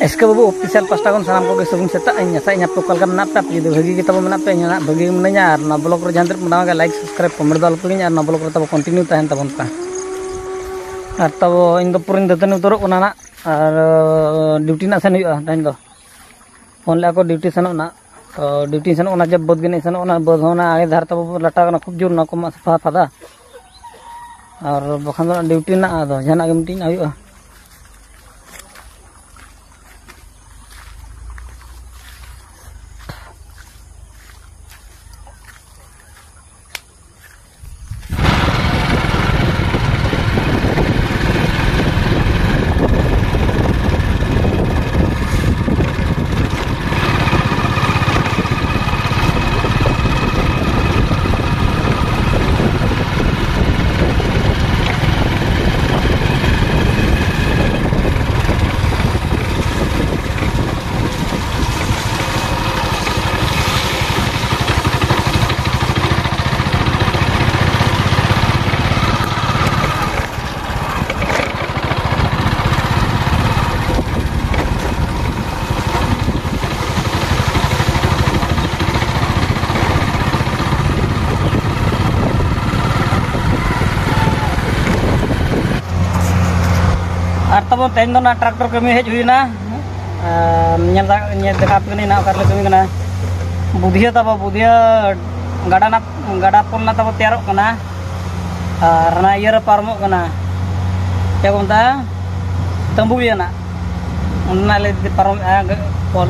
SK Babu official pasta kon salam ko gesung seta anya sa nya pokal kam nap tap judu bagi kita menap pe nya bagi menanya na blog ro jantir menawa like subscribe pemer dal puling na blog ro tabo continue tahan tabon ta atau indo purin datanu torok ona na ar duty na san huya tahin do onle ako duty sanok na to duty sanok na jab bod gene sanok na bod hona age dhar tabo lata kana khub jur na ko ma safa fada ar bakhan do duty na ado jana ge meeting huya तब तेन ना tractor कमी hedge हुईना देखा पे ना कमी कना बुधिया तब बुधिया गाड़ा पुल ना तब तैयार और ना इयर पारमो कना क्या बोलता तंबू ये ना उन्ना ले पारम पुल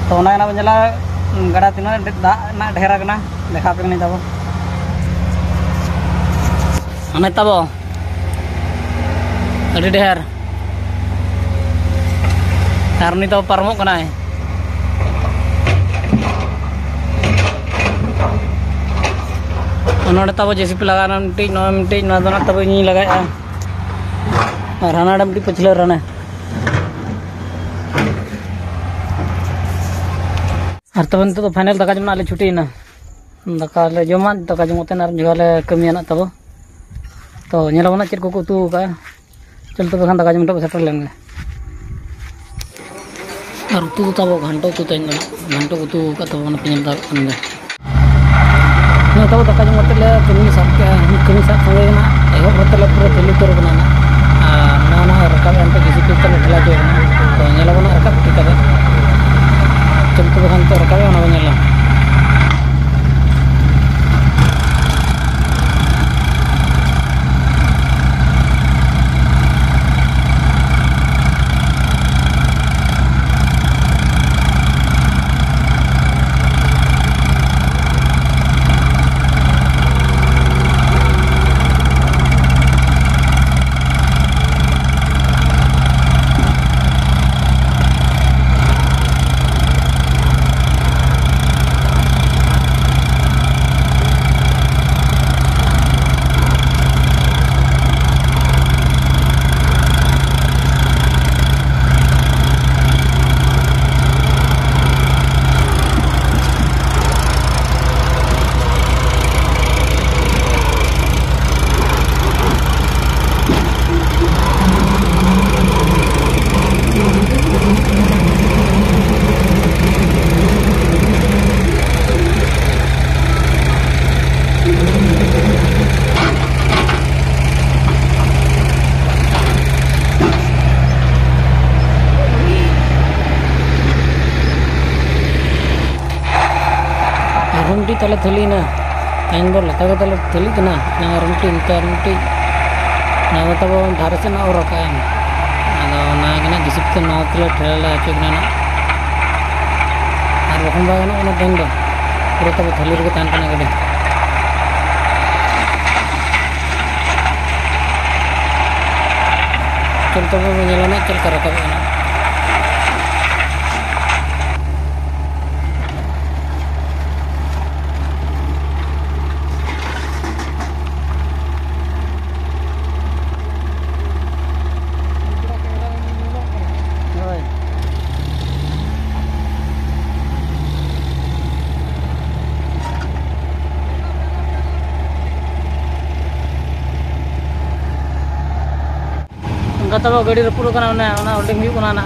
तो ना बंजला गाड़ा तीन दा ना ढेरा कना देखा पे नहीं तब अने तब अड़ी ढेर Karena itu parmok kena. Udah tahu JCB lagaran nanti, nanti nada tahu ini lagai. Rana ada nanti pecil rana. Artawan itu final tak aja mana le cuti na. Tak le joman, tak aja moten arun juga le kami anak tahu. To nyala mana ciri kuku tu ka. Cel tu kan tak aja minta besar lagi. Artu tahu ganto tu tanya ganto tu kata mana penyelesaian anda. Nah tahu tak aja motel le kami sab sampai na. Ayo motel le pura teli tur bana na. Na rekam ente kisi kita le tela tu na. To nyala mana rekam kita le. Cel tu kan tu rekam mana nyala. Rumpi tala theli na aingor lata ka tala theli kana na rumpi na tabo dharase na ora ka ado na kana disipte na tala thela chegna na ar rokhom ba na ona dendo pura tabo theli ru tan kana gade chal tabo nyalana chal kara ka na kata lo gadi repuro kana na holding hiu kana na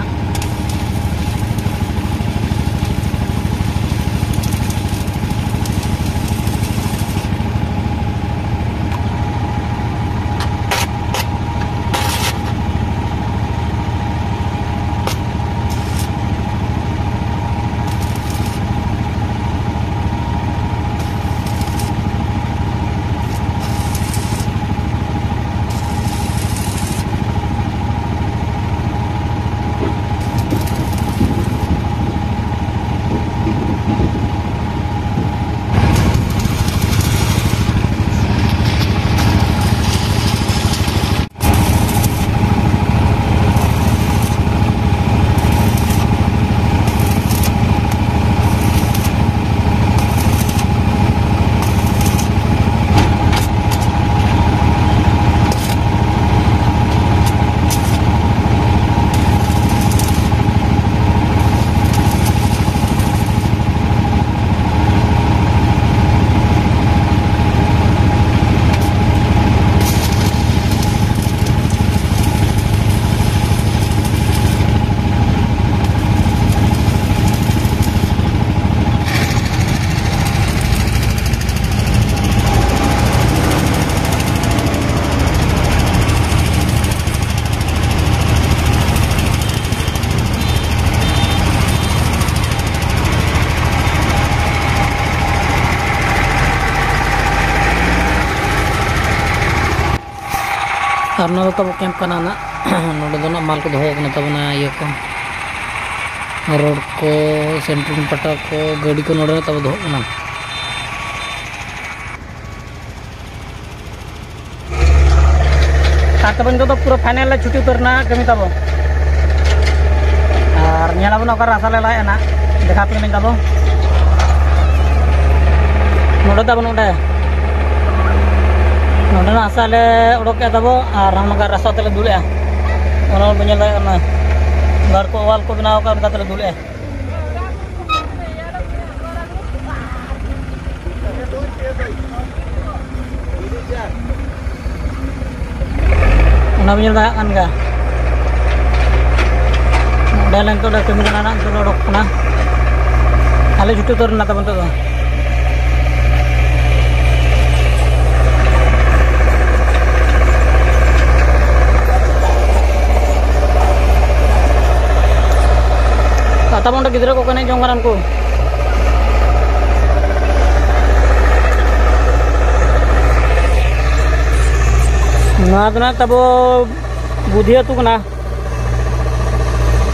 और ना तब camp करना ना नोडे दो ना माल को दोहो करना तब ना ये को रोड को सेंट्रिंग पटा को गाड़ी को नोडे तब दोहो करना तब तो पूरा फाइनल छुट्टी उतरना कमी तब और ᱧᱮᱞᱟᱵᱚᱱ ᱚᱠᱟ ᱨᱟᱥᱟ ᱞᱮ ᱞᱟᱭᱮᱱᱟ ᱫᱮᱠᱷᱟ ᱯᱮ ᱛᱟᱵᱚ ᱱᱚᱰᱮ ᱛᱟᱵᱚ ᱱᱚᱰᱮ ᱦᱟᱥᱟ ᱞᱮ ᱚᱰᱚᱠᱮᱜᱼᱟ ᱛᱟᱵᱚ ᱟᱨ ᱱᱚᱝᱠᱟ ᱨᱟᱥᱟ ᱛᱮᱞᱮ ᱫᱩᱞᱮᱜᱼᱟ ᱚᱱᱟ ᱵᱚᱱ ᱧᱮᱞ ᱫᱟᱲᱮᱭᱟᱜ ᱠᱟᱱᱟ ᱜᱟᱲ ᱠᱚ ᱚᱣᱟᱞ ᱠᱚ ᱵᱮᱱᱟᱣ ᱟᱠᱟᱫ ᱚᱱᱠᱟ ᱛᱮᱞᱮ ᱫᱩᱞᱮᱜᱼᱟ ᱚᱱᱟ ᱵᱚᱱ ᱧᱮᱞ ᱫᱟᱲᱮᱭᱟᱜ ᱠᱟᱱ ᱜᱮᱭᱟ ᱰᱟᱞᱮᱱ ᱛᱚ ᱠᱟᱹᱢᱤ ᱠᱟᱱᱟ ᱱᱟ ᱛᱚ ᱚᱰᱚᱠ ᱠᱟᱱᱟ ᱟᱞᱮ ᱡᱩᱴᱩ ᱛᱚᱨ ᱱᱟ ᱛᱟᱵᱚᱱ ᱛᱚ तब उन्हें गिद्रा को कने जोंग को ना तब बुद्धि अतु कना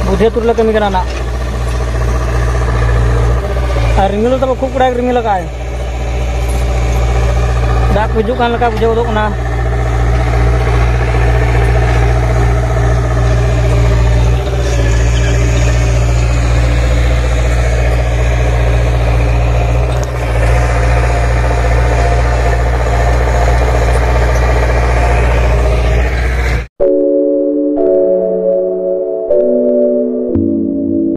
बुद्धि अतु ले कमी कना ना और रिमिल तब खूब कड़ा रिमिल का दाग बुझू कान लका बुझाव दो कना